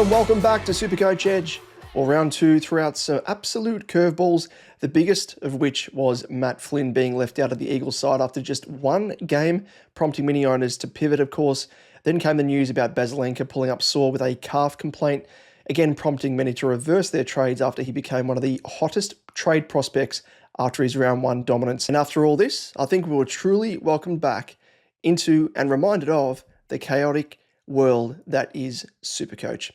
and welcome back to SuperCoach Edge, or round two throughout some absolute curveballs, the biggest of which was Matt Flynn being left out of the Eagles side after just one game, prompting many owners to pivot, of course. Then came the news about Basalenka pulling up sore with a calf complaint, again prompting many to reverse their trades after he became one of the hottest trade prospects after his round one dominance. And after all this, I think we were truly welcomed back into and reminded of the chaotic world that is SuperCoach.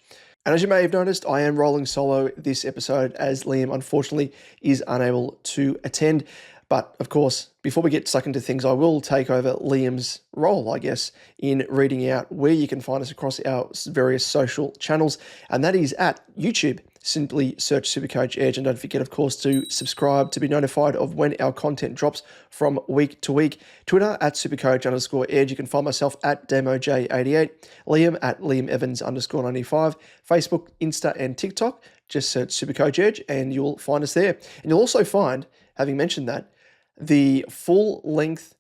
And as you may have noticed, I am rolling solo this episode as Liam unfortunately is unable to attend. But of course, before we get stuck into things, I will take over Liam's role, I guess, in reading out where you can find us across our various social channels. And that is at YouTube. Simply search SuperCoach Edge, and don't forget, of course, to subscribe to be notified of when our content drops from week to week. Twitter at SuperCoach_Edge. You can find myself at DemoJ88. Liam at LiamEvans_95. Facebook, Insta, and TikTok. Just search SuperCoach Edge and you'll find us there. And you'll also find, having mentioned that, the full-length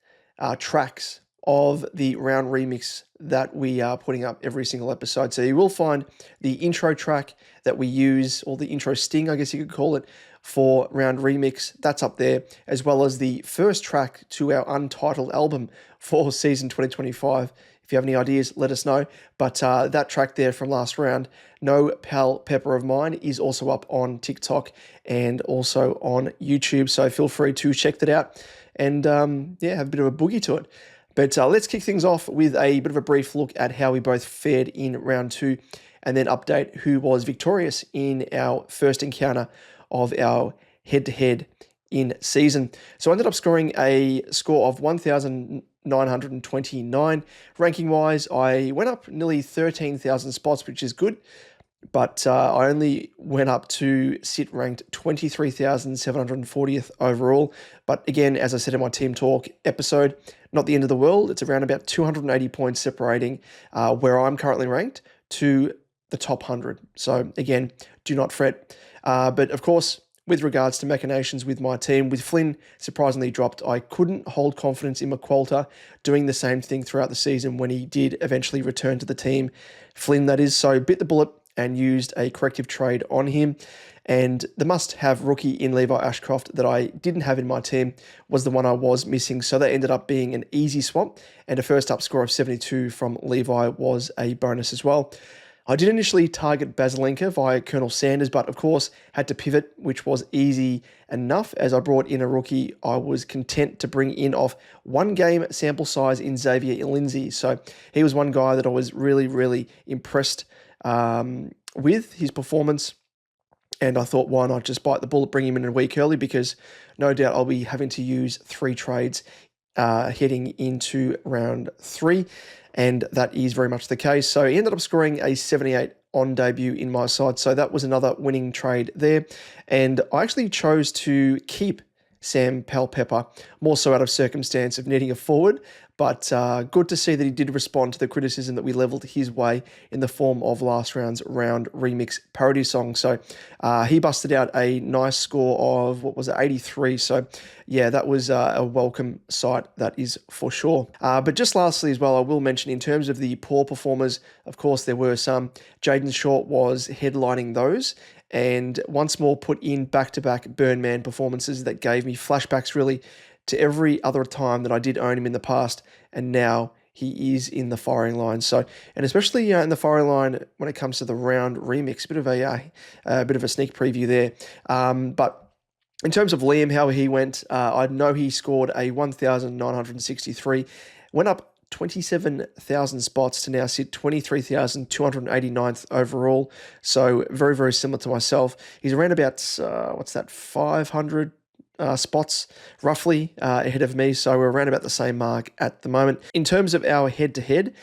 tracks of the round remix that we are putting up every single episode. So you will find the intro track that we use, or the intro sting, I guess you could call it, for round remix. That's up there, as well as the first track to our untitled album for season 2025. If you have any ideas, let us know. But that track there from last round, No Pal Pepper of Mine, is also up on TikTok and also on YouTube. So feel free to check that out and have a bit of a boogie to it. But let's kick things off with a bit of a brief look at how we both fared in round two, and then update who was victorious in our first encounter of our head-to-head in season. So I ended up scoring a score of 1,929. Ranking-wise, I went up nearly 13,000 spots, which is good. But I only went up to sit ranked 23,740th overall. But again, as I said in my Team Talk episode, not the end of the world. It's around about 280 points separating where I'm currently ranked to the top 100. So again, do not fret. But of course, with regards to machinations with my team, with Flynn surprisingly dropped, I couldn't hold confidence in McQualter doing the same thing throughout the season when he did eventually return to the team. Flynn, that is, so bit the bullet and used a corrective trade on him. And the must-have rookie in Levi Ashcroft that I didn't have in my team was the one I was missing. So that ended up being an easy swap, and a first-up score of 72 from Levi was a bonus as well. I did initially target Basalenka via Colonel Sanders, but of course had to pivot, which was easy enough. As I brought in a rookie, I was content to bring in off one game sample size in Xavier Lindsay. So he was one guy that I was really, really impressed with his performance, and I thought, why not just bite the bullet, bring him in a week early, because no doubt I'll be having to use 3 trades heading into round 3, and that is very much the case. So he ended up scoring a 78 on debut in my side, so that was another winning trade there, and I actually chose to keep Sam Palpepper, more so out of circumstance of needing a forward, but good to see that he did respond to the criticism that we levelled his way in the form of last round's round remix parody song. So he busted out a nice score of, 83. So yeah, that was a welcome sight, that is for sure. But just lastly as well, I will mention in terms of the poor performers, of course there were some. Jaden Short was headlining those, and once more put in back-to-back Burn Man performances that gave me flashbacks really to every other time that I did own him in the past, and now he is in the firing line. So, and especially in the firing line when it comes to the round remix, a bit of a sneak preview there. But in terms of Liam, how he went, I know he scored a 1,963, went up 27,000 spots to now sit 23,289th overall. So very, very similar to myself. He's around about, 500 spots roughly ahead of me. So we're around about the same mark at the moment. In terms of our head-to-head,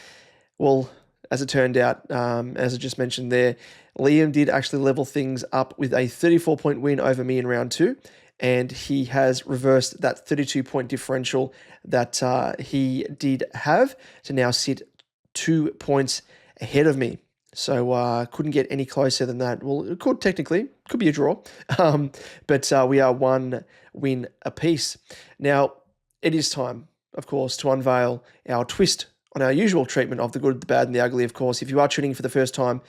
well, as it turned out, as I just mentioned there, Liam did actually level things up with a 34-point win over me in round 2. And he has reversed that 32-point differential that he did have to now sit 2 points ahead of me. So couldn't get any closer than that. Well, it could technically, could be a draw, but we are 1 win apiece. Now, it is time, of course, to unveil our twist on our usual treatment of the good, the bad, and the ugly. Of course, if you are tuning in for the first time,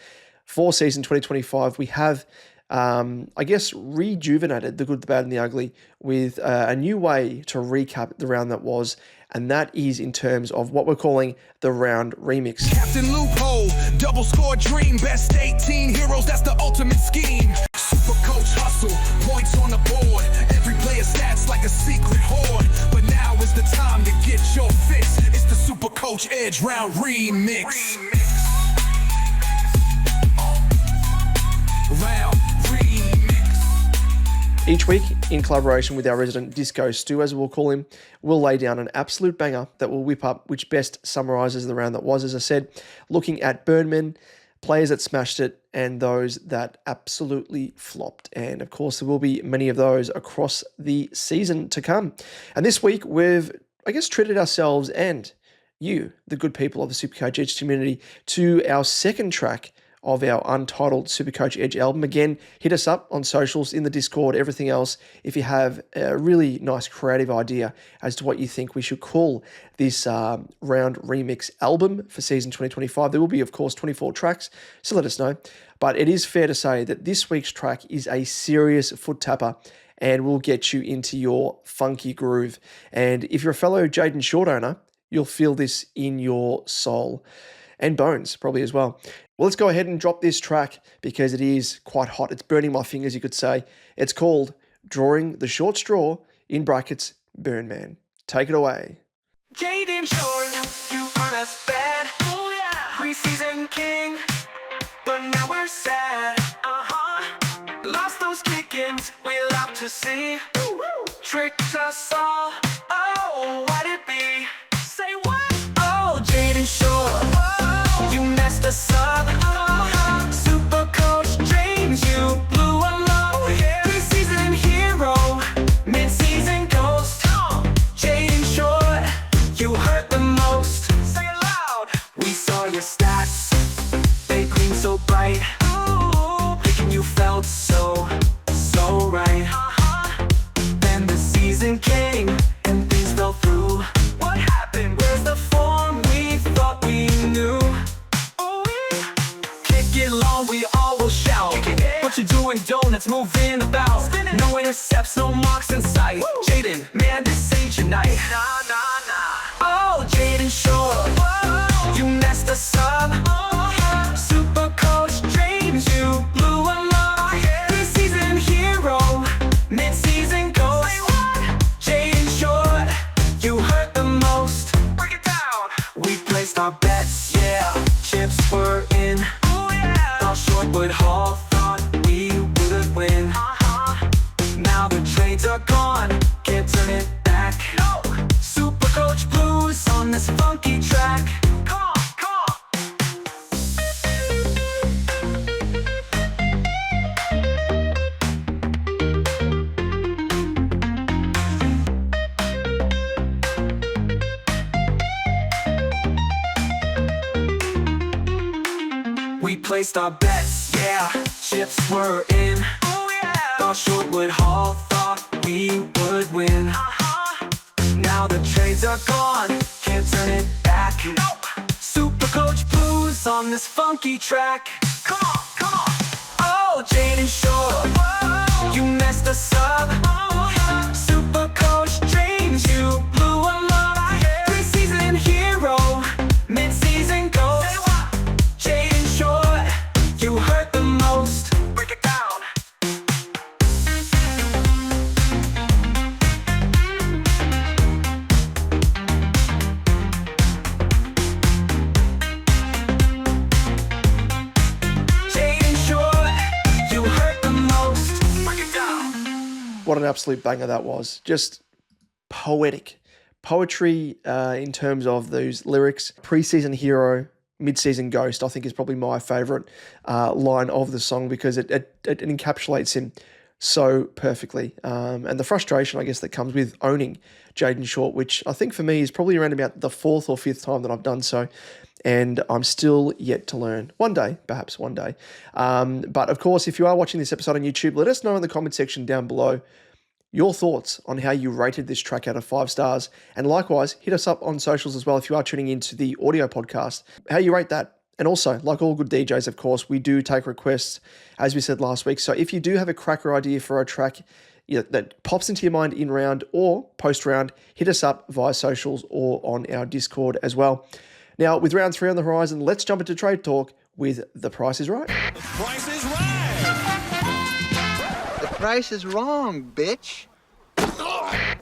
for season 2025, we have, rejuvenated the good, the bad, and the ugly with a new way to recap the round that was, and that is in terms of what we're calling the round remix. Captain Loophole, double score dream, best 18 heroes, that's the ultimate scheme. Super coach hustle, points on the board, every player stats like a secret hoard. But now is the time to get your fix. It's the Super Coach Edge round remix. Round remix. Each week, in collaboration with our resident Disco Stu, as we'll call him, we'll lay down an absolute banger that will whip up which best summarises the round that was, as I said, looking at Burnmen, players that smashed it, and those that absolutely flopped. And of course, there will be many of those across the season to come. And this week, we've, treated ourselves and you, the good people of the SuperCoach Edge community, to our second track of our untitled SuperCoach Edge album. Again, hit us up on socials, in the Discord, everything else, if you have a really nice creative idea as to what you think we should call this round remix album for season 2025. There will be, of course, 24 tracks, so let us know. But it is fair to say that this week's track is a serious foot tapper and will get you into your funky groove. And if you're a fellow Jaden Short owner, you'll feel this in your soul and bones probably as well. Well, let's go ahead and drop this track because it is quite hot. It's burning my fingers, you could say. It's called Drawing the Short Straw, in brackets, Burn Man. Take it away. Jaden Short, you hurt us bad. Oh yeah. Preseason king, but now we're sad. Lost those kick-ins we love to see. Tricked us all. Oh, why'd it be? Say what? Oh, Jaden Short, you messed us up. Super Coach James, you blew a low. Preseason hero, mid-season ghost. Jaden Short, you hurt the most. Say it loud. We saw your stats, they gleamed so bright. Picking you felt so right. Then the season came and things fell through. What happened? Where's the form we thought we knew? Kick it long, we all will shout. What you doing, donuts moving about. No intercepts, no marks in sight. Jaden, man, this ain't your night. Oh, Jaden Short, you messed us up. Super Coach James, you blew a low. Preseason hero, mid-season ghost. Jaden Short, you hurt the most. Break it down. We placed our bets, yeah. Chips were in. Thought Short would haul, thought we would win. Now the trades are gone, can't turn it back. No. Super Coach Blues on this funky track. Come on, come on. We placed our bets, yeah. Chips were in. Thought Short would haul, thought we would win. Now the trades are gone, can't turn it back. Nope. Super Coach Blues on this funky track. Come on, come on. Oh, Jaden Short, you messed us up. Super Coach James, you blew a low. Preseason hero, mid-season ghost. Jaden Short, you hurt the most. Break it down. What an absolute banger that was. Just poetic. Poetry in terms of those lyrics. Preseason hero, mid-season ghost, I think is probably my favourite line of the song because it encapsulates him so perfectly. And the frustration, I guess, that comes with owning Jaden Short, which I think for me is probably around about the fourth or fifth time that I've done so. And I'm still yet to learn. One day, perhaps one day. But of course, if you are watching this episode on YouTube, let us know in the comment section down below your thoughts on how you rated this track out of 5 stars. And likewise, hit us up on socials as well if you are tuning into the audio podcast, how you rate that And also, like all good DJs, of course, we do take requests, as we said last week. So if you do have a cracker idea for a track that pops into your mind in round or post round, hit us up via socials or on our Discord as well. Now, with round 3 on the horizon, let's jump into trade talk with The Price is Right. The price is right. The price is wrong, bitch.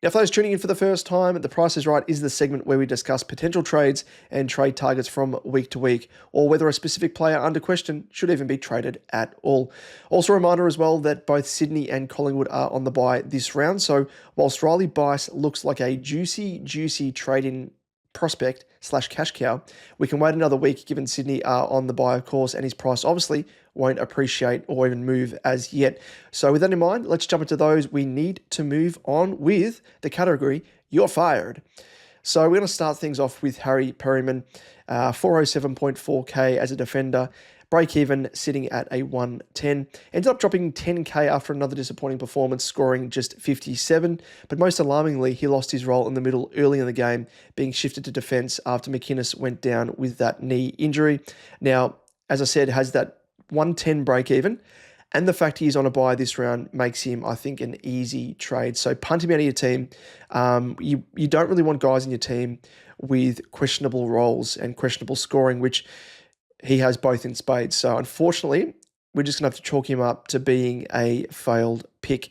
Now, for those tuning in for the first time, The Price is Right is the segment where we discuss potential trades and trade targets from week to week, or whether a specific player under question should even be traded at all. Also, a reminder as well that both Sydney and Collingwood are on the bye this round, so whilst Riley Bice looks like a juicy trade-in prospect / cash cow, we can wait another week given Sydney are on the bye, of course, and his price obviously won't appreciate or even move as yet. So with that in mind, let's jump into those we need to move on with the category You're Fired. So we're going to start things off with Harry Perryman, 407.4k as a defender, break even sitting at a 110. Ended up dropping 10k after another disappointing performance, scoring just 57. But most alarmingly, he lost his role in the middle early in the game, being shifted to defence after McInnes went down with that knee injury. Now, as I said, has that 110 break even. And the fact he's on a bye this round makes him, I think, an easy trade. So punt him out of your team. You don't really want guys in your team with questionable roles and questionable scoring, which he has both in spades. So unfortunately, we're just going to have to chalk him up to being a failed pick,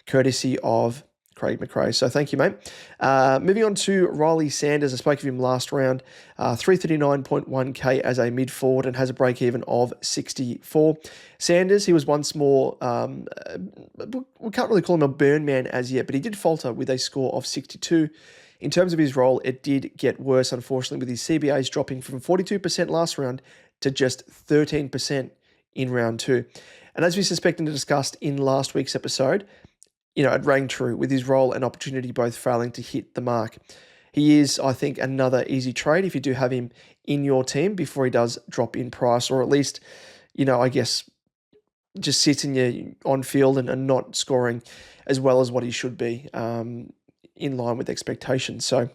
courtesy of Craig McRae. So thank you, mate. Moving on to Riley Sanders. I spoke of him last round. 339.1k as a mid forward and has a break even of 64. Sanders, he was once more, we can't really call him a burn man as yet, but he did falter with a score of 62. In terms of his role, it did get worse, unfortunately, with his CBAs dropping from 42% last round to just 13% in round 2. And as we suspected and discussed in last week's episode, it rang true with his role and opportunity both failing to hit the mark. He is, I think, another easy trade if you do have him in your team before he does drop in price, or at least, I guess, just sits in your on field and not scoring as well as what he should be, in line with expectations. So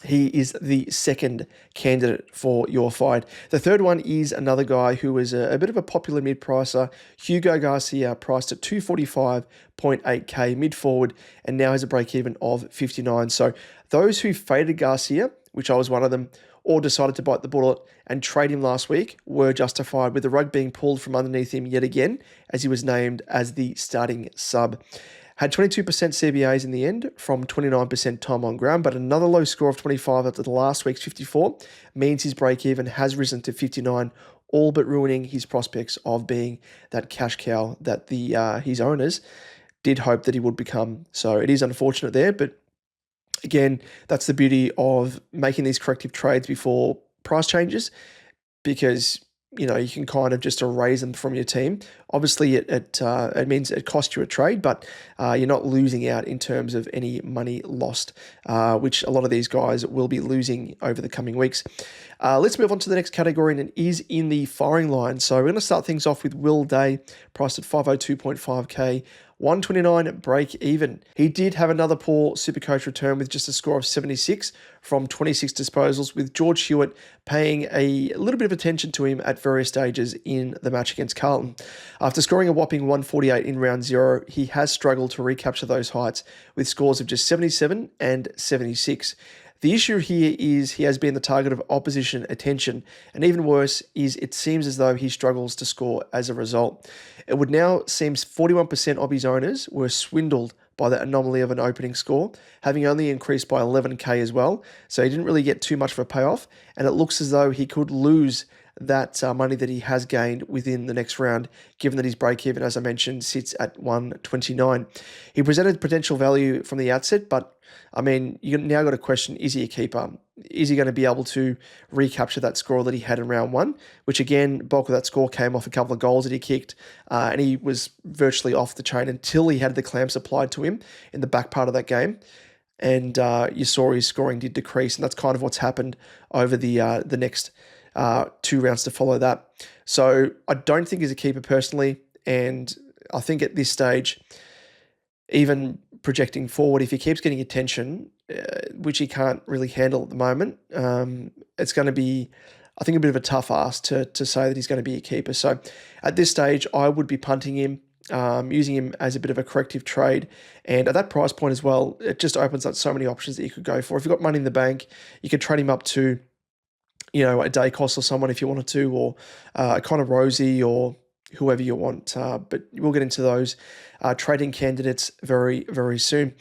he is the second candidate for your fight. The third one is another guy who is a bit of a popular mid-pricer, Hugo Garcia, priced at 245.8k mid-forward, and now has a break-even of 59. So those who faded Garcia, which I was one of them, or decided to bite the bullet and trade him last week, were justified, with the rug being pulled from underneath him yet again, as he was named as the starting sub. Had 22% CBAs in the end from 29% time on ground, but another low score of 25 after the last week's 54 means his break-even has risen to 59, all but ruining his prospects of being that cash cow that his owners did hope that he would become. So it is unfortunate there, but again, that's the beauty of making these corrective trades before price changes, because you can kind of just erase them from your team. Obviously, it means it costs you a trade, but you're not losing out in terms of any money lost, which a lot of these guys will be losing over the coming weeks. Let's move on to the next category, and it is in the firing line. So we're going to start things off with Will Day, priced at 502.5k. 129 break even. He did have another poor Supercoach return with just a score of 76 from 26 disposals, with George Hewitt paying a little bit of attention to him at various stages in the match against Carlton. After scoring a whopping 148 in round 0, he has struggled to recapture those heights with scores of just 77 and 76. The issue here is he has been the target of opposition attention, and even worse is it seems as though he struggles to score as a result. It would now seem 41% of his owners were swindled by the anomaly of an opening score, having only increased by 11k as well, so he didn't really get too much of a payoff, and it looks as though he could lose that money that he has gained within the next round, given that his break-even, as I mentioned, sits at 129. He presented potential value from the outset, but I mean, you now got to question, is he a keeper? Is he going to be able to recapture that score that he had in round 1, which again, bulk of that score came off a couple of goals that he kicked, and he was virtually off the chain until he had the clamps applied to him in the back part of that game. And you saw his scoring did decrease, and that's kind of what's happened over the next 2 rounds to follow that. So I don't think he's a keeper personally, and I think at this stage, even projecting forward, if he keeps getting attention, which he can't really handle at the moment, it's going to be I think a bit of a tough ask to say that he's going to be a keeper. So at this stage, I would be punting him, using him as a bit of a corrective trade. And at that price point as well, it just opens up so many options that you could go for. If you've got money in the bank, you could trade him up to, a day cost or someone if you wanted to, or Connor Rosie or whoever you want. But we'll get into those trading candidates very, very soon.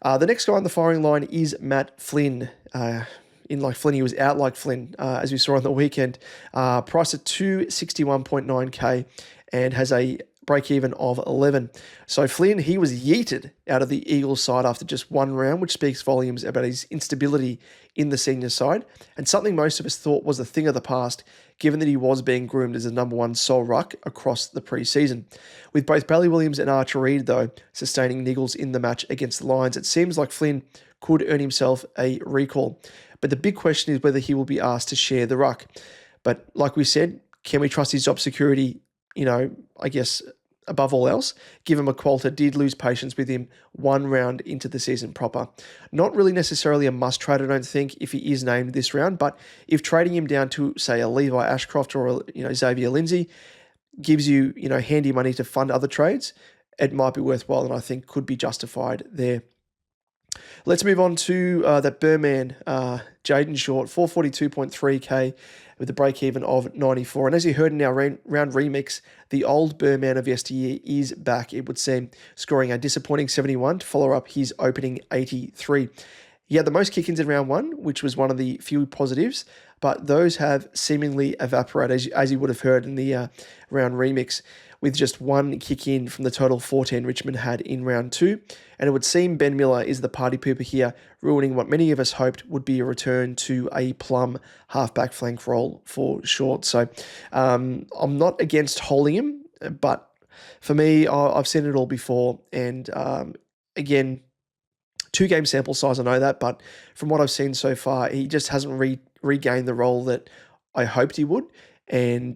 The next guy on the firing line is Matt Flynn. In like Flynn, he was out like Flynn, as we saw on the weekend. Priced at 261.9k and has a break-even of 11. So Flynn, he was yeeted out of the Eagles side after just one round, which speaks volumes about his instability in the senior side, and something most of us thought was a thing of the past, given that he was being groomed as a number one sole ruck across the preseason. With both Bailey Williams and Archer Reed, though, sustaining niggles in the match against the Lions, it seems like Flynn could earn himself a recall. But the big question is whether he will be asked to share the ruck. But like we said, can we trust his job security, I guess, above all else? Given McQualter did lose patience with him one round into the season proper. Not really necessarily a must-trade, I don't think, if he is named this round, but if trading him down to, say, a Levi Ashcroft or, Xavier Lindsay gives you, handy money to fund other trades, it might be worthwhile and I think could be justified there. Let's move on to that Burman, Jaden Short, 442.3k with a break-even of 94. And as you heard in our round remix, the old Burman of yesteryear is back, it would seem, scoring a disappointing 71 to follow up his opening 83. He had the most kick-ins in round one, which was one of the few positives, but those have seemingly evaporated, as you would have heard in the round remix, with just one kick-in from the total 14 Richmond had in round two. And it would seem Ben Miller is the party pooper here, ruining what many of us hoped would be a return to a plum halfback flank role for Short. So I'm not against holding him, but for me, I've seen it all before. And again, 2-game sample size, I know that, but from what I've seen so far, he just hasn't regained the role that I hoped he would. And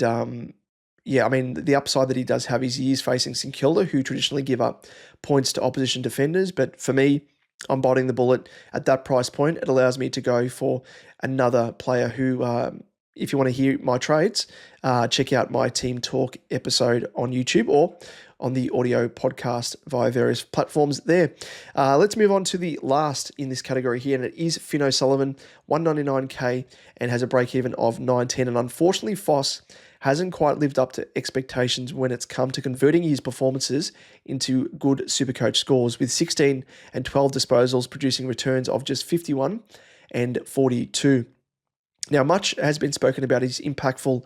the upside that he does have is he is facing St Kilda, who traditionally give up points to opposition defenders. But for me, I'm biting the bullet at that price point. It allows me to go for another player who, if you want to hear my trades, check out my Team Talk episode on YouTube or on the audio podcast via various platforms there. Let's move on to the last in this category here, and it is Finn O'Sullivan, 199k, and has a break-even of 19. And unfortunately, Foss hasn't quite lived up to expectations when it's come to converting his performances into good Supercoach scores, with 16 and 12 disposals producing returns of just 51 and 42. Now, much has been spoken about his impactful,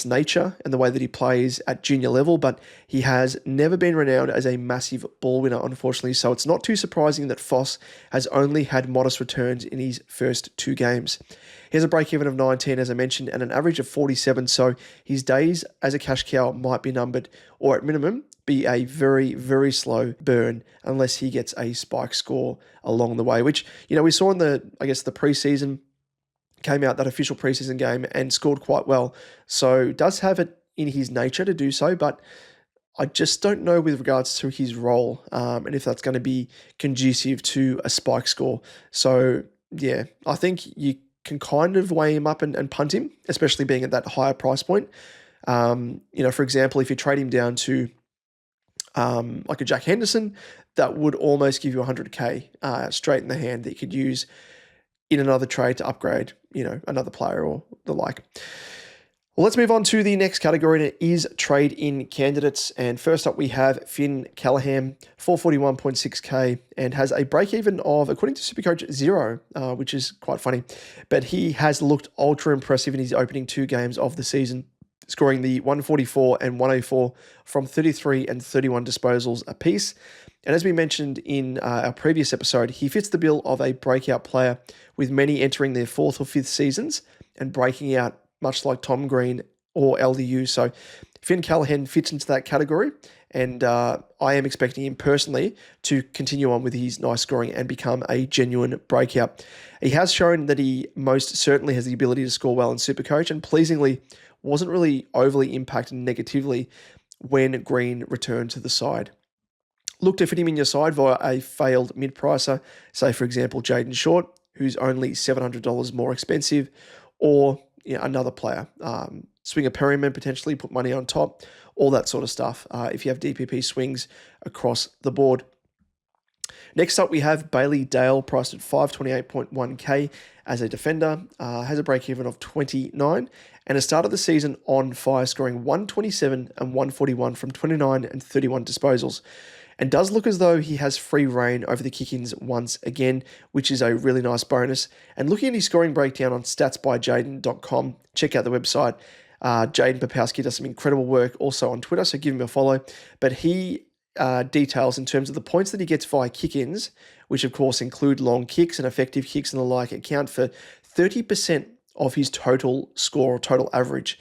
nature and the way that he plays at junior level, but he has never been renowned as a massive ball winner, unfortunately, so it's not too surprising that Foss has only had modest returns in his first 2 games. He has a break-even of 19, as I mentioned, and an average of 47, so his days as a cash cow might be numbered, or at minimum, be a very, very slow burn unless he gets a spike score along the way, which, we saw in the preseason, came out that official preseason game and scored quite well. So does have it in his nature to do so, but I just don't know with regards to his role and if that's going to be conducive to a spike score. So yeah, I think you can kind of weigh him up and punt him, especially being at that higher price point. For example, if you trade him down to like a Jack Henderson, that would almost give you 100k straight in the hand that you could use in another trade to upgrade, another player or the like. Well, let's move on to the next category, and it is trade-in candidates. And first up, we have Finn Callahan, 441.6k, and has a break-even of, according to Supercoach, 0, which is quite funny. But he has looked ultra impressive in his opening 2 games of the season, scoring the 144 and 104 from 33 and 31 disposals apiece. And as we mentioned in our previous episode, he fits the bill of a breakout player, with many entering their 4th or 5th seasons and breaking out, much like Tom Green or LDU. So Finn Callahan fits into that category, and I am expecting him personally to continue on with his nice scoring and become a genuine breakout. He has shown that he most certainly has the ability to score well in Supercoach, and pleasingly wasn't really overly impacted negatively when Green returned to the side. Look to fit him in your side via a failed mid-pricer, say for example Jaden Short, who's only $700 more expensive, or another player. Swing a Perryman, potentially put money on top, all that sort of stuff if you have DPP swings across the board. Next up, we have Bailey Dale, priced at 528.1k as a defender, has a break-even of 29, and has started the season on fire, scoring 127 and 141 from 29 and 31 disposals, and does look as though he has free reign over the kick-ins once again, which is a really nice bonus. And looking at his scoring breakdown on statsbyjaden.com, check out the website. Jaden Popowski does some incredible work also on Twitter, so give him a follow. But he details in terms of the points that he gets via kick-ins, which of course include long kicks and effective kicks and the like, account for 30% of his total score or total average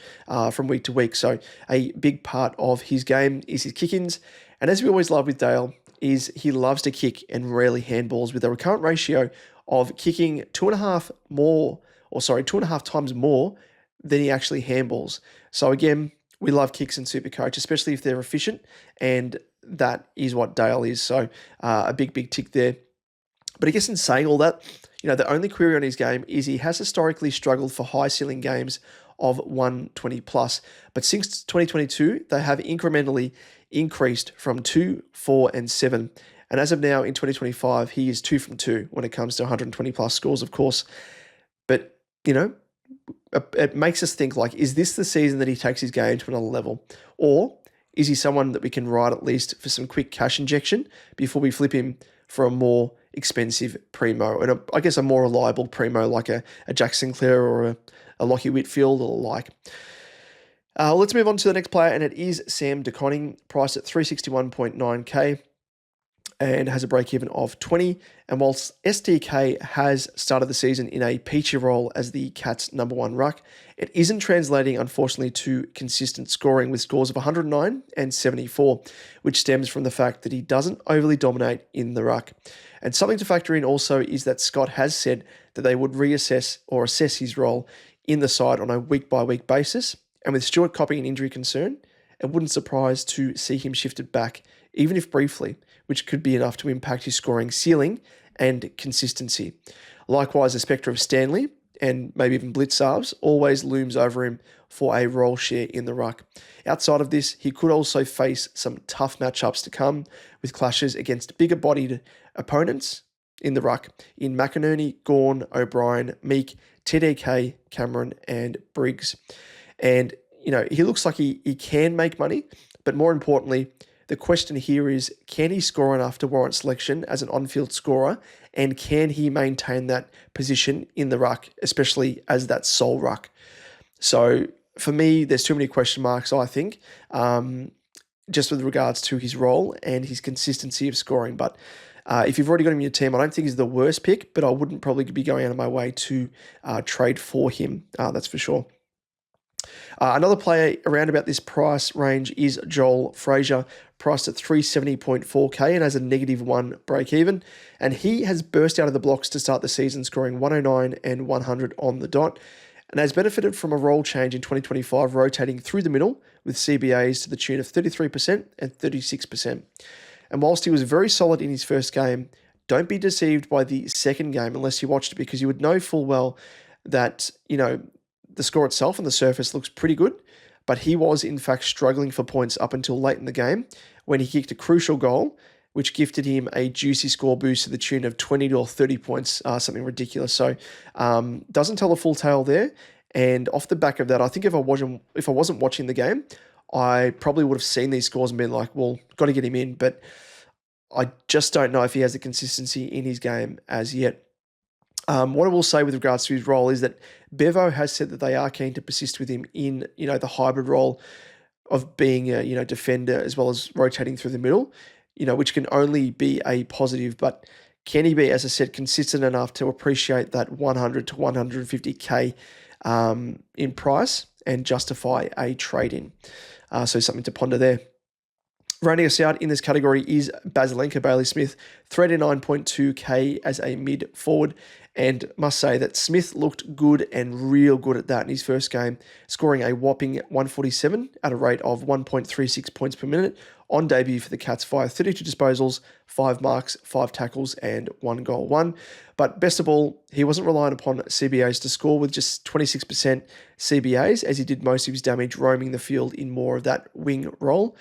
from week to week. So a big part of his game is his kick-ins. And as we always love with Dale, is he loves to kick and rarely handballs, with a recurrent ratio of kicking 2.5 times more than he actually handballs. So again, we love kicks in SuperCoach, especially if they're efficient, and that is what Dale is. So a big tick there. But I guess in saying all that, the only query on his game is he has historically struggled for high ceiling games of 120 plus. But since 2022, they have incrementally increased from 2, 4, and 7. And as of now, in 2025, he is 2 from 2 when it comes to 120 plus scores, of course. But, it makes us think, like, is this the season that he takes his game to another level? Or is he someone that we can ride at least for some quick cash injection before we flip him for a more expensive primo? And I guess a more reliable primo like a Jack Sinclair or a Lockie Whitfield or the like. Let's move on to the next player, and it is Sam DeConning, priced at 361.9k and has a break-even of 20. And whilst SDK has started the season in a peachy role as the Cats' number one ruck, it isn't translating, unfortunately, to consistent scoring with scores of 109 and 74, which stems from the fact that he doesn't overly dominate in the ruck. And something to factor in also is that Scott has said that they would reassess or assess his role in the side on a week-by-week basis. And with Stuart copping an injury concern, it wouldn't surprise to see him shifted back, even if briefly, which could be enough to impact his scoring ceiling and consistency. Likewise, the spectre of Stanley and maybe even Blitzarves always looms over him for a role share in the ruck. Outside of this, he could also face some tough matchups to come with clashes against bigger-bodied opponents in the ruck in McInerney, Gawn, O'Brien, Meek, TDK, Cameron, and Briggs. And, he looks like he can make money, but more importantly, the question here is, can he score enough to warrant selection as an on-field scorer, and can he maintain that position in the ruck, especially as that sole ruck? So for me, there's too many question marks, I think, just with regards to his role and his consistency of scoring. But if you've already got him in your team, I don't think he's the worst pick, but I wouldn't probably be going out of my way to trade for him, that's for sure. Another player around about this price range is Joel Frazier, priced at 370.4k and has a -1 break-even. And he has burst out of the blocks to start the season, scoring 109 and 100 on the dot, and has benefited from a role change in 2025, rotating through the middle with CBAs to the tune of 33% and 36%. And whilst he was very solid in his first game, don't be deceived by the second game unless you watched it, because you would know full well that, the score itself on the surface looks pretty good, but he was in fact struggling for points up until late in the game when he kicked a crucial goal, which gifted him a juicy score boost to the tune of 20 or 30 points, something ridiculous. So doesn't tell the full tale there. And off the back of that, I think if I wasn't watching the game, I probably would have seen these scores and been like, well, got to get him in. But I just don't know if he has the consistency in his game as yet. What I will say with regards to his role is that Bevo has said that they are keen to persist with him in, the hybrid role of being a, defender as well as rotating through the middle, which can only be a positive. But can he be, as I said, consistent enough to appreciate that 100 to 150k in price and justify a trade-in? So something to ponder there. Rounding us out in this category is Basilenka Bailey Smith, 39.2k as a mid-forward. And must say that Smith looked good and real good at that in his first game, scoring a whopping 147 at a rate of 1.36 points per minute on debut for the Cats via 32 disposals, 5 marks, 5 tackles, and 1 goal won. But best of all, he wasn't relying upon CBAs to score with just 26% CBAs, as he did most of his damage roaming the field in more of that wing role.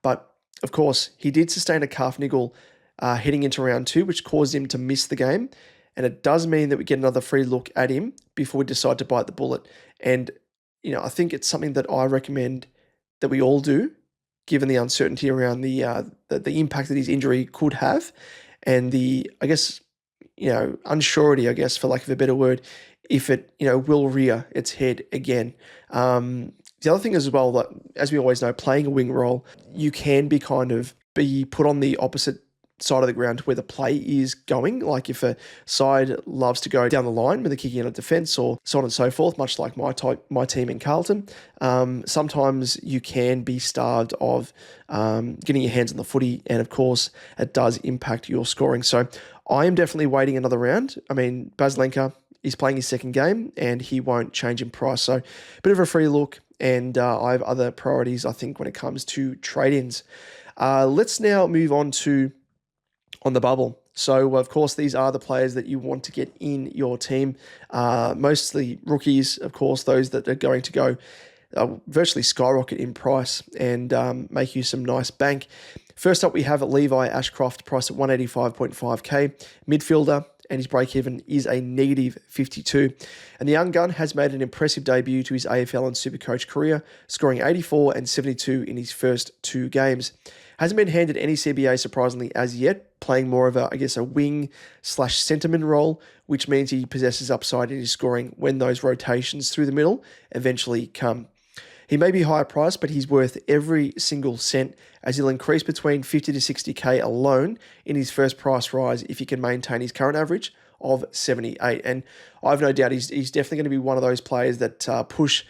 But of course, he did sustain a calf niggle heading into round 2, which caused him to miss the game. And it does mean that we get another free look at him before we decide to bite the bullet. And, I think it's something that I recommend that we all do, given the uncertainty around the impact that his injury could have, and the, I guess, unsurety, I guess, for lack of a better word, if it, will rear its head again. The other thing as well, that as we always know, playing a wing role, you can be put on the opposite side of the ground to where the play is going. Like if a side loves to go down the line when they're kicking out of defence or so on and so forth, much like my team in Carlton, sometimes you can be starved of getting your hands on the footy, and of course it does impact your scoring. So I am definitely waiting another round. I mean, Baslenka is playing his second game and he won't change in price. So a bit of a free look, and I have other priorities, I think, when it comes to trade-ins. Let's now move on to on the bubble. So, of course, these are the players that you want to get in your team, mostly rookies, of course, those that are going to go virtually skyrocket in price and make you some nice bank. First up, we have Levi Ashcroft, priced at 185.5k, midfielder, and his break-even is a negative 52. And the young gun has made an impressive debut to his AFL and SuperCoach career, scoring 84 and 72 in his first 2 games. Hasn't been handed any CBA, surprisingly, as yet, playing more of a wing/centerman role, which means he possesses upside in his scoring when those rotations through the middle eventually come. He may be higher priced, but he's worth every single cent, as he'll increase between 50 to 60k alone in his first price rise if he can maintain his current average of 78. And I've no doubt he's definitely going to be one of those players that push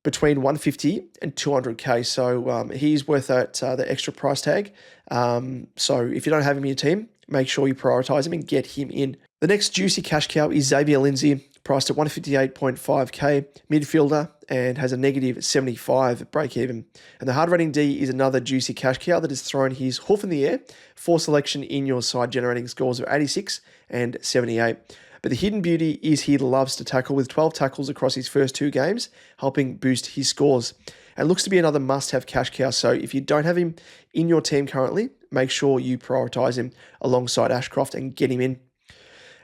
between 150 and 200k. So he's worth the extra price tag. So if you don't have him in your team, make sure you prioritize him and get him in. The next juicy cash cow is Xavier Lindsay, priced at 158.5k, midfielder, and has a negative 75 break even. And the hard rating D is another juicy cash cow that has thrown his hoof in the air for selection in your side, generating scores of 86 and 78. But the hidden beauty is he loves to tackle, with 12 tackles across his first 2 games, helping boost his scores. And looks to be another must-have cash cow, so if you don't have him in your team currently, make sure you prioritise him alongside Ashcroft and get him in.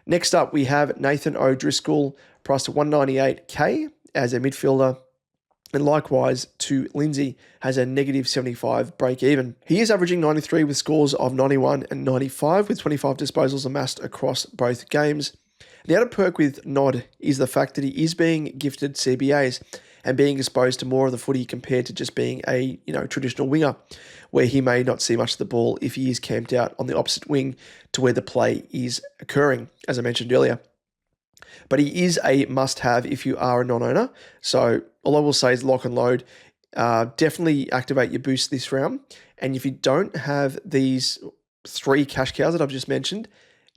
Next up, we have Nathan O'Driscoll, priced at 198k as a midfielder, and likewise to Lindsay, has a negative 75 break even. He is averaging 93 with scores of 91 and 95, with 25 disposals amassed across both games. The added perk with Nod is the fact that he is being gifted CBAs and being exposed to more of the footy compared to just being a traditional winger, where he may not see much of the ball if he is camped out on the opposite wing to where the play is occurring, as I mentioned earlier. But he is a must-have if you are a non-owner. So all I will say is lock and load. Definitely activate your boost this round. And if you don't have these 3 cash cows that I've just mentioned,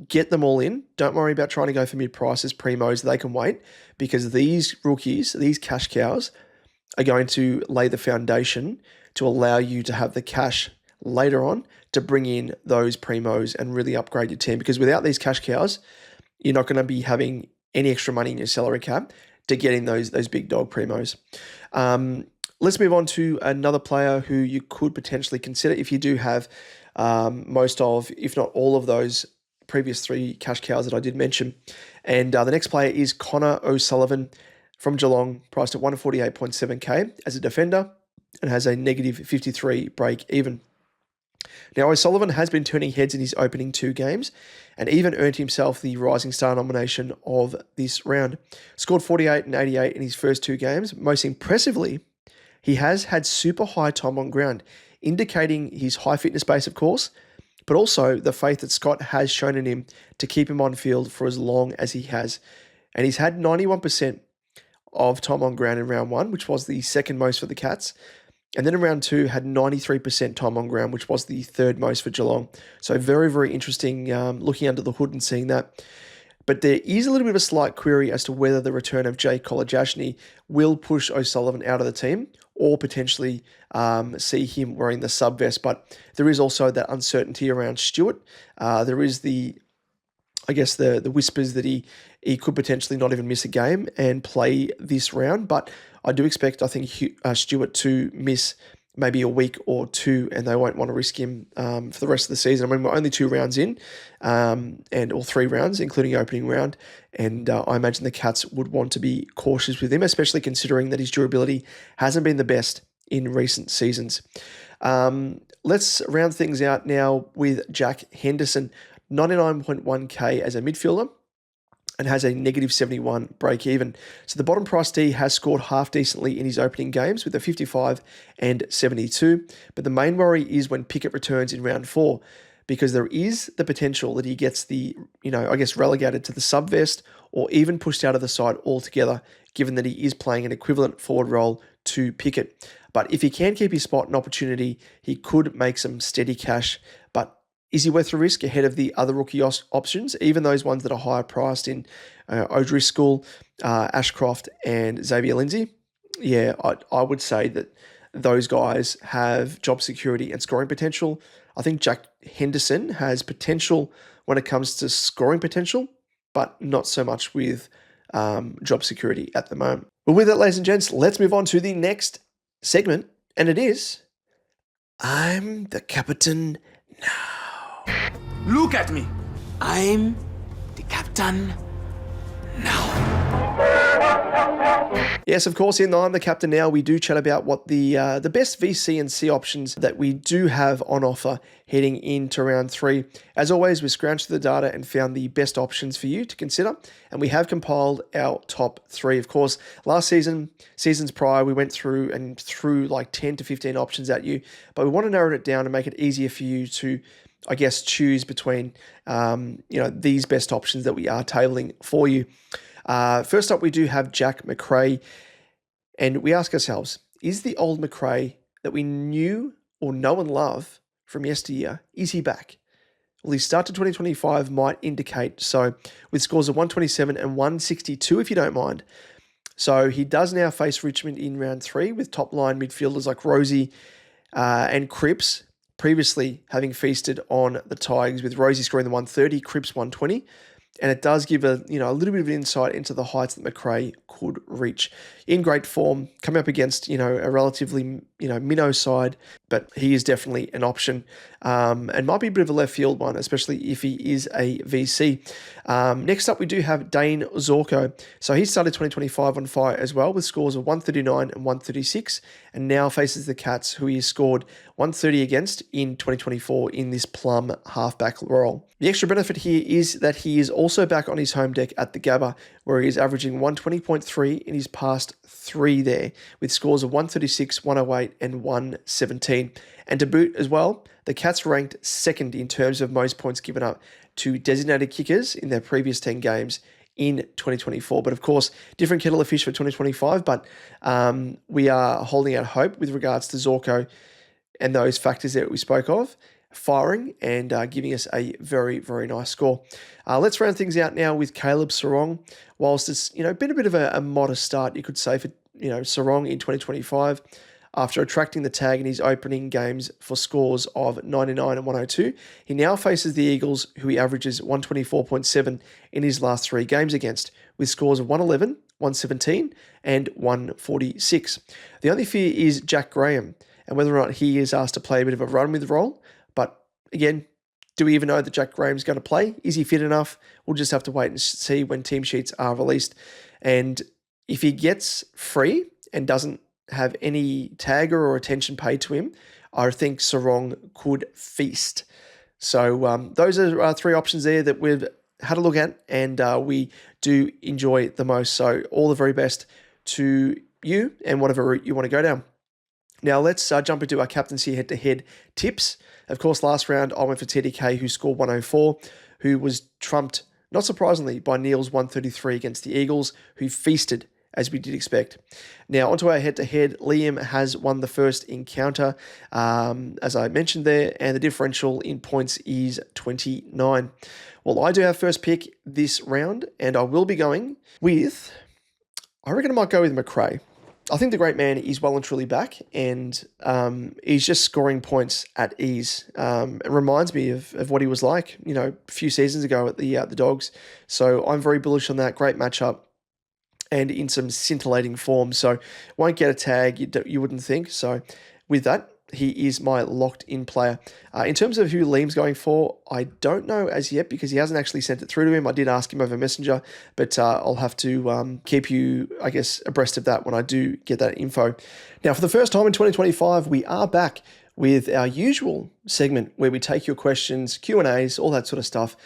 get them all in. Don't worry about trying to go for mid-prices, primos. They can wait, because these rookies, these cash cows, are going to lay the foundation to allow you to have the cash later on to bring in those primos and really upgrade your team. Because without these cash cows, you're not going to be having any extra money in your salary cap to get in those big dog primos. Let's move on to another player who you could potentially consider if you do have most of, if not all of those previous 3 cash cows that I did mention. And the next player is Connor O'Sullivan from Geelong, priced at 148.7k as a defender and has a negative 53 break even. Now, O'Sullivan has been turning heads in his opening 2 games and even earned himself the Rising Star nomination of this round. Scored 48 and 88 in his first 2 games. Most impressively, he has had super high time on ground, indicating his high fitness base, of course, but also the faith that Scott has shown in him to keep him on field for as long as he has. And he's had 91% of time on ground in round 1, which was the second most for the Cats. And then in round 2, had 93% time on ground, which was the third most for Geelong. So very, very interesting looking under the hood and seeing that. But there is a little bit of a slight query as to whether the return of Jay Kolajashny will push O'Sullivan out of the team, or potentially see him wearing the sub vest. But there is also that uncertainty around Stewart. There is the whispers that he could potentially not even miss a game and play this round. But I do expect, I think, Stewart to miss maybe a week or two, and they won't want to risk him for the rest of the season. I mean, we're only 2 rounds in, or 3 rounds, including opening round, and I imagine the Cats would want to be cautious with him, especially considering that his durability hasn't been the best in recent seasons. Let's round things out now with Jack Henderson, 99.1k as a midfielder, and has a negative 71 break even. So the bottom price D has scored half decently in his opening games with a 55 and 72. But the main worry is when Pickett returns in round 4, because there is the potential that he gets relegated to the sub vest or even pushed out of the side altogether, given that he is playing an equivalent forward role to Pickett. But if he can keep his spot and opportunity, he could make some steady cash. But is he worth the risk ahead of the other rookie options, even those ones that are higher priced in O'Driscoll, Ashcroft, and Xavier Lindsay? Yeah, I would say that those guys have job security and scoring potential. I think Jack Henderson has potential when it comes to scoring potential, but not so much with job security at the moment. But with that, ladies and gents, let's move on to the next segment, and it is I'm the Captain now. Look at me. I'm the captain now. Yes, of course, in I'm the Captain Now, we do chat about what the best VC and C options that we do have on offer heading into round 3. As always, we scrounged through the data and found the best options for you to consider, and we have compiled our top 3. Of course, last seasons prior, we went through like 10 to 15 options at you, but we want to narrow it down and make it easier for you to, I guess, choose between these best options that we are tabling for you. First up, we do have Jack Macrae, and we ask ourselves, is the old Macrae that we knew or know and love from yesteryear, is he back? Well, his start to 2025 might indicate so, with scores of 127 and 162, if you don't mind. So he does now face Richmond in round 3 with top-line midfielders like Rosie and Cripps, previously having feasted on the Tigers, with Rosie scoring the 130, Cripps 120. And it does give a little bit of insight into the heights that Macrae could reach. In great form, coming up against a relatively minnow side, but he is definitely an option, and might be a bit of a left field one, especially if he is a VC. Next up, we do have Dane Zorko. So he started 2025 on fire as well, with scores of 139 and 136, and now faces the Cats, who he has scored 130 against in 2024 in this plum halfback role. The extra benefit here is that he is also back on his home deck at the Gabba, where he is averaging 120.3 in his past 3 there, with scores of 136, 108, and 117. And to boot as well, the Cats ranked second in terms of most points given up to designated kickers in their previous 10 games in 2024. But of course, different kettle of fish for 2025, but we are holding out hope with regards to Zorko and those factors that we spoke of, firing and giving us a very, very nice score. Let's round things out now with Caleb Sarong. Whilst it's been a bit of a modest start, you could say, for Sarong in 2025, after attracting the tag in his opening games for scores of 99 and 102, he now faces the Eagles, who he averages 124.7 in his last 3 games against, with scores of 111, 117, and 146. The only fear is Jack Graham, and whether or not he is asked to play a bit of a run-with role. But again, do we even know that Jack Graham's going to play? Is he fit enough? We'll just have to wait and see when team sheets are released. And if he gets free and doesn't have any tagger or attention paid to him, I think Sarong could feast. So those are 3 options there that we've had a look at, and we do enjoy the most. So all the very best to you and whatever route you want to go down. Now let's jump into our captaincy head-to-head tips. Of course, last round I went for TDK, who scored 104, who was trumped, not surprisingly, by Neil's 133 against the Eagles, who feasted, as we did expect. Now, onto our head-to-head. Liam has won the first encounter, as I mentioned there, and the differential in points is 29. Well, I do have first pick this round, and I will be going with, I reckon I might go with Macrae. I think the great man is well and truly back, and he's just scoring points at ease. It reminds me of what he was like, a few seasons ago at the Dogs. So I'm very bullish on that. Great matchup, and in some scintillating form. So won't get a tag, you wouldn't think. So with that, he is my locked-in player. In terms of who Liam's going for, I don't know as yet because he hasn't actually sent it through to him. I did ask him over Messenger, but I'll have to keep you, I guess, abreast of that when I do get that info. Now, for the first time in 2025, we are back with our usual segment where we take your questions, Q&As, all that sort of stuff,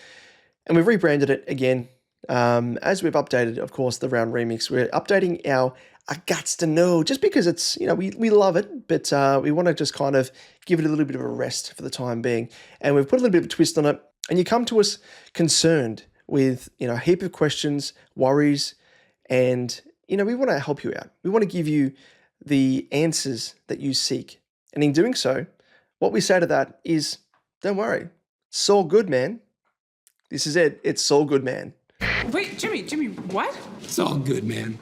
and we've rebranded it again. As we've updated, of course, the round remix, we're updating our I gots to know, just because it's, we love it, but we want to just kind of give it a little bit of a rest for the time being. And we've put a little bit of a twist on it. And you come to us concerned with, a heap of questions, worries, and, we want to help you out. We want to give you the answers that you seek. And in doing so, what we say to that is, don't worry, it's all good, man. This is it. It's all good, man. Wait, Jimmy, what? It's all good, man.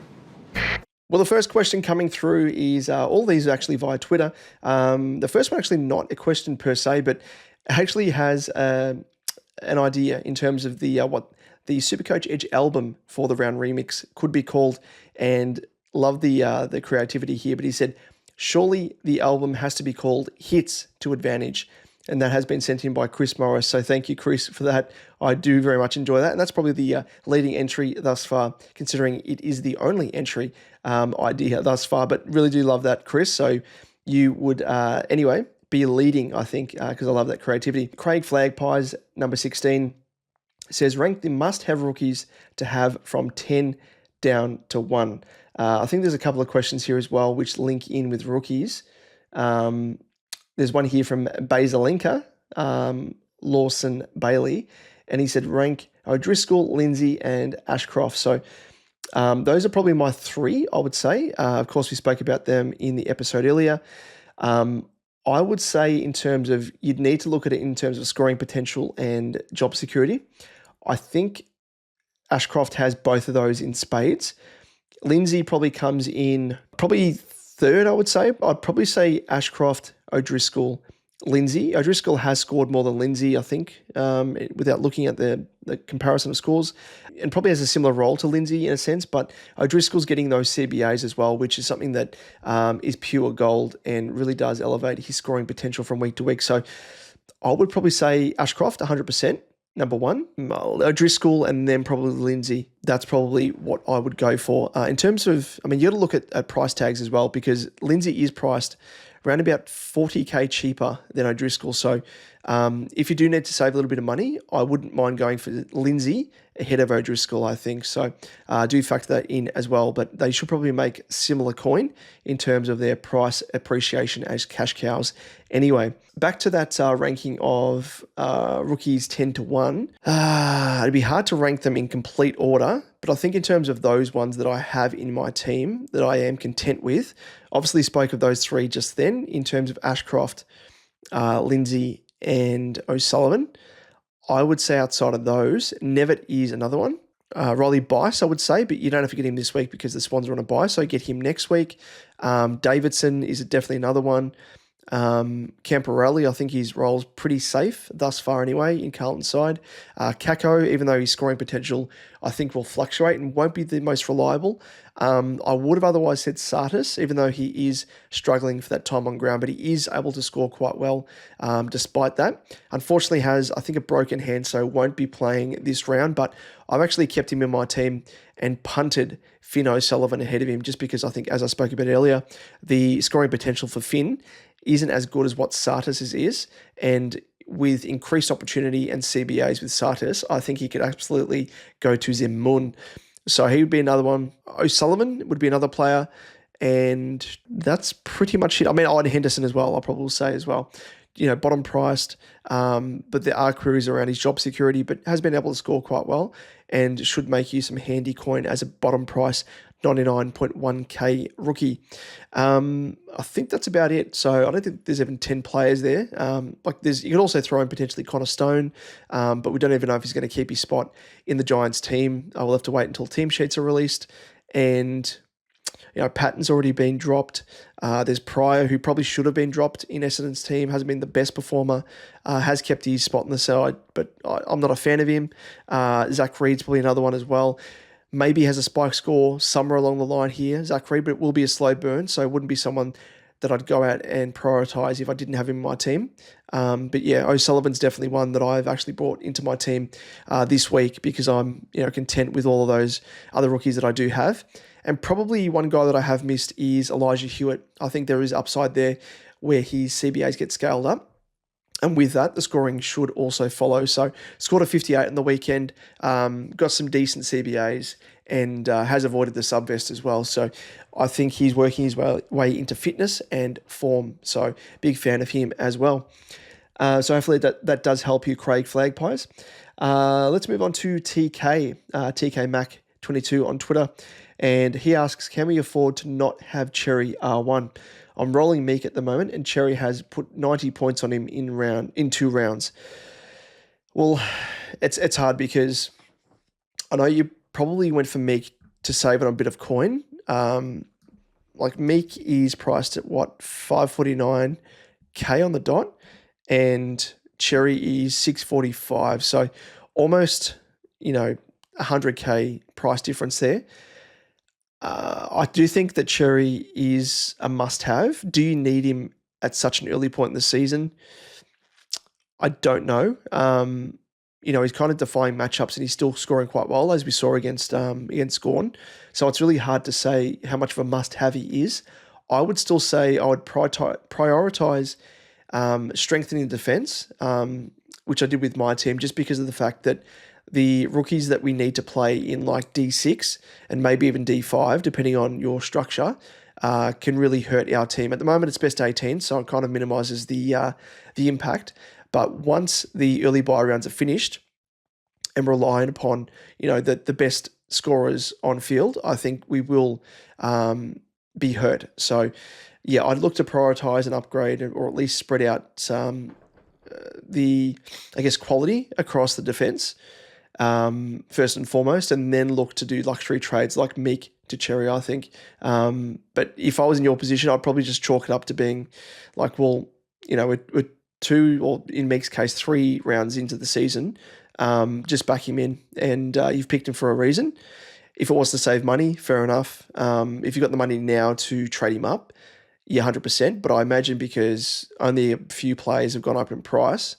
Well, the first question coming through is all these are actually via Twitter. The first one actually not a question per se, but actually has an idea in terms of the what the SuperCoach Edge album for the round remix could be called, and love the creativity here. But he said, surely the album has to be called Hits to Advantage. And that has been sent in by Chris Morris. So thank you, Chris, for that. I do very much enjoy that. And that's probably the leading entry thus far, considering it is the only entry idea thus far. But really do love that, Chris. So you would, anyway, be leading, I think, because I love that creativity. Craig Flagpies, number 16, says, rank the must-have rookies to have from 10 down to 1. I think there's a couple of questions here as well, which link in with rookies. There's one here from Basalenka, Lawson Bailey, and he said rank O'Driscoll, Lindsay, and Ashcroft. So those are probably my 3, I would say. Of course, we spoke about them in the episode earlier. I would say in terms of, you'd need to look at it in terms of scoring potential and job security. I think Ashcroft has both of those in spades. Lindsay probably comes in probably 3rd, I would say. I'd probably say Ashcroft, O'Driscoll, Lindsay. O'Driscoll has scored more than Lindsay, I think, without looking at the comparison of scores, and probably has a similar role to Lindsay in a sense, but O'Driscoll's getting those CBAs as well, which is something that is pure gold and really does elevate his scoring potential from week to week. So I would probably say Ashcroft, 100%. Number 1, O'Driscoll, and then probably Lindsay. That's probably what I would go for. In terms of, you got to look at price tags as well, because Lindsay is priced around about 40k cheaper than O'Driscoll. So if you do need to save a little bit of money, I wouldn't mind going for Lindsay ahead of O'Driscoll, I think. So do factor that in as well. But they should probably make similar coin in terms of their price appreciation as cash cows. Anyway, back to that ranking of rookies 10 to 1. It'd be hard to rank them in complete order, but I think in terms of those ones that I have in my team that I am content with, obviously spoke of those 3 just then in terms of Ashcroft, Lindsay, and O'Sullivan. I would say outside of those, Nevitt is another one. Riley Bice, I would say, but you don't have to get him this week because the Swans are on a bye, so get him next week. Davidson is definitely another one. Camporelli, I think his role's pretty safe thus far anyway in Carlton's side. Kako, even though his scoring potential I think will fluctuate and won't be the most reliable. I would have otherwise said Sartis, even though he is struggling for that time on ground, but he is able to score quite well despite that. Unfortunately has, I think, a broken hand, so won't be playing this round, but I've actually kept him in my team and punted Finn O'Sullivan ahead of him just because I think, as I spoke about earlier, the scoring potential for Finn isn't as good as what Sartis is, and with increased opportunity and CBAs with Sartis, I think he could absolutely go to Zemun. So he would be another one. O'Sullivan would be another player, and that's pretty much it. Owen Henderson as well, I'll probably say as well. Bottom priced, but there are queries around his job security, but has been able to score quite well and should make you some handy coin as a bottom price 99.1k rookie. I think that's about it. So I don't think there's even 10 players there. You can also throw in potentially Connor Stone, but we don't even know if he's going to keep his spot in the Giants team. We'll have to wait until team sheets are released. And Patton's already been dropped. There's Pryor, who probably should have been dropped in Essendon's team, hasn't been the best performer, has kept his spot in the side, but I'm not a fan of him. Zach Reed's probably another one as well. Maybe has a spike score somewhere along the line here, Zach Reed, but it will be a slow burn, so it wouldn't be someone that I'd go out and prioritise if I didn't have him in my team. But yeah, O'Sullivan's definitely one that I've actually brought into my team this week because I'm content with all of those other rookies that I do have. And probably one guy that I have missed is Elijah Hewitt. I think there is upside there where his CBAs get scaled up. And with that, the scoring should also follow. So scored a 58 on the weekend, got some decent CBAs, and has avoided the subvest as well. So I think he's working his way into fitness and form. So big fan of him as well. So hopefully that does help you, Craig Flagpies. Let's move on to TK, TK Mac 22 on Twitter. And he asks, can we afford to not have Cherry R1? I'm rolling Meek at the moment, and Cherry has put 90 points on him in 2 rounds. Well, it's hard because I know you probably went for Meek to save on a bit of coin. Like Meek is priced at 549k on the dot, and Cherry is 645. So almost 100k price difference there. I do think that Cherry is a must-have. Do you need him at such an early point in the season? I don't know. He's kind of defying matchups and he's still scoring quite well, as we saw against Gorn. So it's really hard to say how much of a must-have he is. I would still say I would prioritize strengthening defense, which I did with my team, just because of the fact that the rookies that we need to play in like D6 and maybe even D5, depending on your structure, can really hurt our team. At the moment, it's best 18, so it kind of minimises the impact. But once the early buy rounds are finished and relying upon the best scorers on field, I think we will be hurt. So yeah, I'd look to prioritise and upgrade, or at least spread out the quality across the defence. First and foremost, and then look to do luxury trades like Meek to Cherry, I think. But if I was in your position, I'd probably just chalk it up to being like, we're 2, or in Meek's case, 3 rounds into the season. Just back him in, and you've picked him for a reason. If it was to save money, fair enough. If you've got the money now to trade him up, yeah, 100%. But I imagine because only a few players have gone up in price,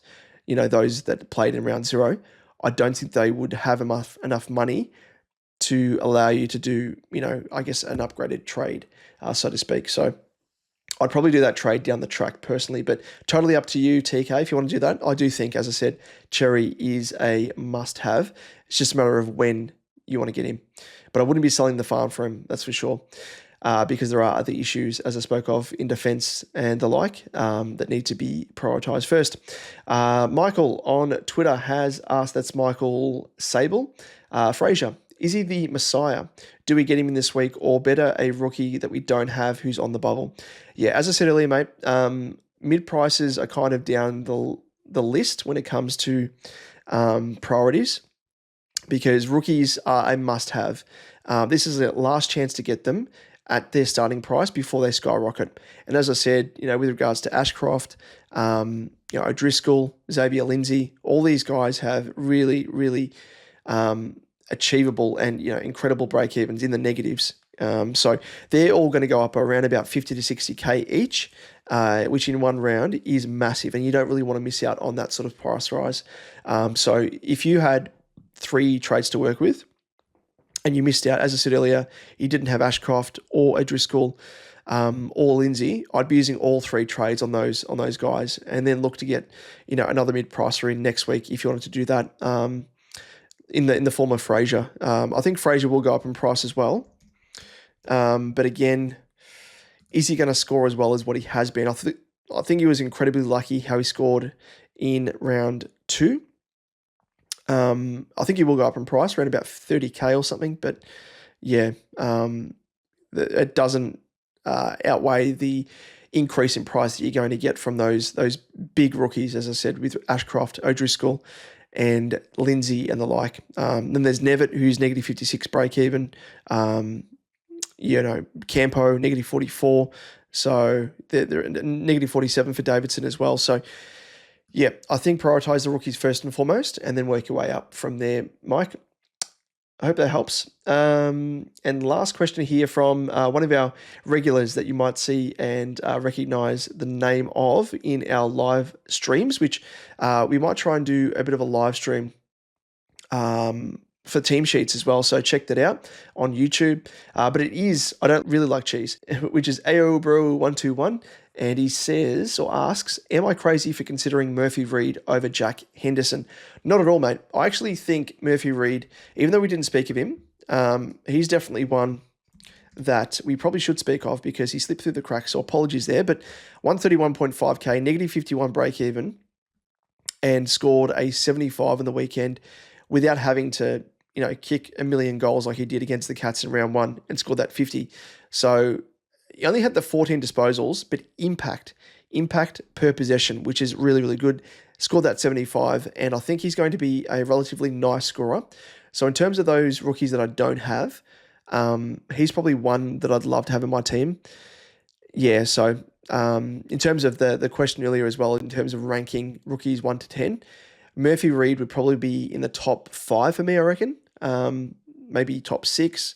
those that played in round 0, I don't think they would have enough money to allow you to do, an upgraded trade, so to speak. So I'd probably do that trade down the track personally, but totally up to you, TK, if you want to do that. I do think, as I said, Cherry is a must-have. It's just a matter of when you want to get him. But I wouldn't be selling the farm for him, that's for sure, because there are other issues, as I spoke of, in defence and the like, that need to be prioritised first. Michael on Twitter has asked, that's Michael Sable, Fraser, is he the Messiah? Do we get him in this week, or better, a rookie that we don't have who's on the bubble? Yeah, as I said earlier, mate, mid prices are kind of down the list when it comes to priorities, because rookies are a must-have. This is a last chance to get them at their starting price before they skyrocket. And as I said, with regards to Ashcroft, O'Driscoll, Xavier Lindsay, all these guys have really, really achievable and incredible break-evens in the negatives. So they're all going to go up around about 50 to 60k each, which in one round is massive, and you don't really want to miss out on that sort of price rise. So if you had 3 trades to work with, and you missed out, as I said earlier, you didn't have Ashcroft or O'Driscoll or Lindsay, I'd be using all 3 trades on those guys, and then look to get another mid-pricer in next week if you wanted to do that. In the form of Fraser, I think Fraser will go up in price as well. But again, is he going to score as well as what he has been? I think he was incredibly lucky how he scored in round 2. I think he will go up in price around about 30k or something, but yeah, it doesn't outweigh the increase in price that you're going to get from those big rookies, as I said, with Ashcroft, O'Driscoll, and Lindsay and the like. Then there's Nevitt, who's negative 56 break even. Campo, negative 44. So they're negative 47 for Davidson as well. So, yeah, I think prioritise the rookies first and foremost and then work your way up from there, Mike. I hope that helps. And last question here from one of our regulars that you might see and recognize the name of in our live streams, which we might try and do a bit of a live stream for team sheets as well. So check that out on YouTube. But it is, I don't really like cheese, which is AOBro121. And he says or asks, am I crazy for considering Murphy Reed over Jack Henderson? Not at all, mate. I actually think Murphy Reed, even though we didn't speak of him, he's definitely one that we probably should speak of because he slipped through the cracks. So apologies there. But 131.5k, negative 51 break even, and scored a 75 on the weekend without having to, kick a million goals like he did against the Cats in round 1 and scored that 50. So he only had the 14 disposals, but impact per possession, which is really, really good. Scored that 75, and I think he's going to be a relatively nice scorer. So in terms of those rookies that I don't have, he's probably one that I'd love to have in my team. Yeah, so in terms of the question earlier as well, in terms of ranking rookies 1 to 10, Murphy Reed would probably be in the top 5 for me, I reckon. Maybe top 6.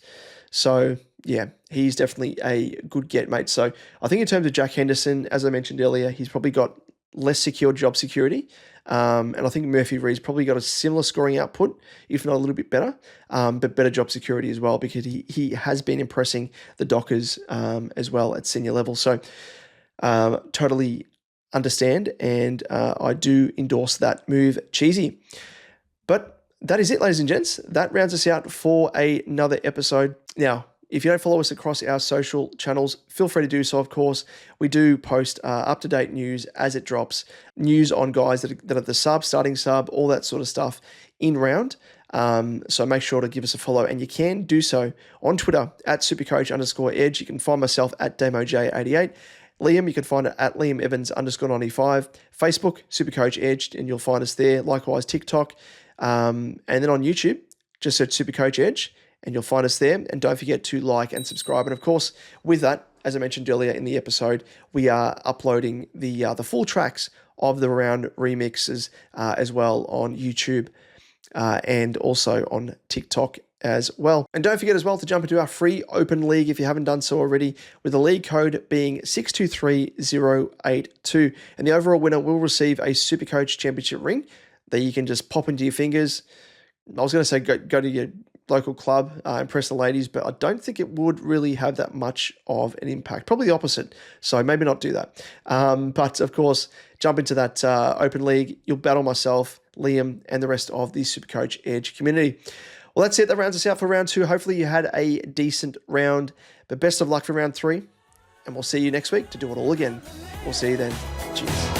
So yeah, he's definitely a good get, mate. So I think in terms of Jack Henderson, as I mentioned earlier, he's probably got less secure job security. And I think Murphy Reed's probably got a similar scoring output, if not a little bit better, but better job security as well, because he has been impressing the Dockers as well at senior level. So totally understand, and I do endorse that move, Cheesy. But that is it, ladies and gents. That rounds us out for another episode. Now, if you don't follow us across our social channels, feel free to do so, of course. We do post up-to-date news as it drops, news on guys that are the sub, starting sub, all that sort of stuff in round. So make sure to give us a follow, and you can do so on Twitter at @supercoach_edge. You can find myself at DamoJ88. Liam, you can find it at LiamEvans_95. Facebook, Supercoach Edge, and you'll find us there. Likewise, TikTok. And then on YouTube, just search Supercoach Edge and you'll find us there. And don't forget to like and subscribe. And of course, with that, as I mentioned earlier in the episode, we are uploading the full tracks of the round remixes as well on YouTube and also on TikTok as well. And don't forget as well to jump into our free open league if you haven't done so already, with the league code being 623082. And the overall winner will receive a Supercoach Championship ring that you can just pop into your fingers. I was going to say go to your local club, impress the ladies, but I don't think it would really have that much of an impact. Probably the opposite. So maybe not do that. But of course, jump into that open league. You'll battle myself, Liam, and the rest of the Supercoach Edge community. Well, that's it. That rounds us out for round 2. Hopefully you had a decent round, but best of luck for round 3. And we'll see you next week to do it all again. We'll see you then. Cheers.